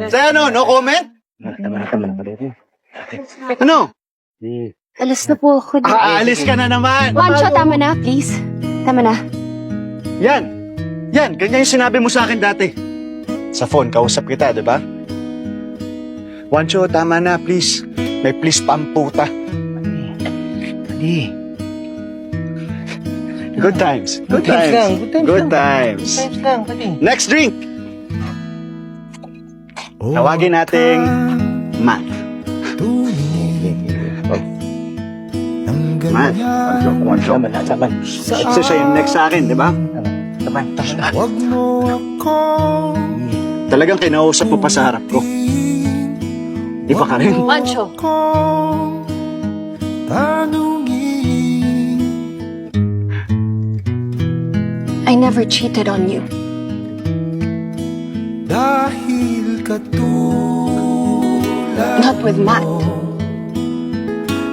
Sa ano, no comment? Ano? Alas na po ako. Aalis ka na naman. Juancho, tama na, please. Tama na. Yan. Yan, ganyan yung sinabi mo sa akin dati. Sa phone, kausap kita, di ba? Juancho, tama na, please. May please pamputa. Good times. Good times. Good times. Next drink. Tawagin nating Matt. Matt. Juancho. So siya yung next sa akin, di ba? Talagang kinausap mo pa sa harap ko. Iba ka rin. Juancho. I never cheated on you. Dahil katulad Not with Matt.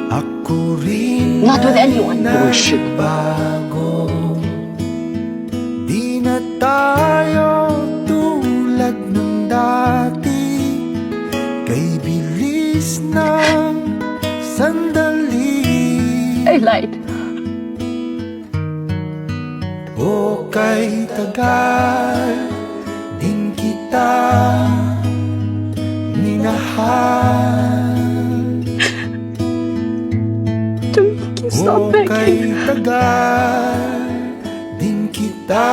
ako rin Not with anyone. Bullshit. bago. Di na tayo tulad ng dati. Kay bilis ng sandali. I lied. O kay tagal din kita minahal. Don't make you O stop begging. kay tagal din kita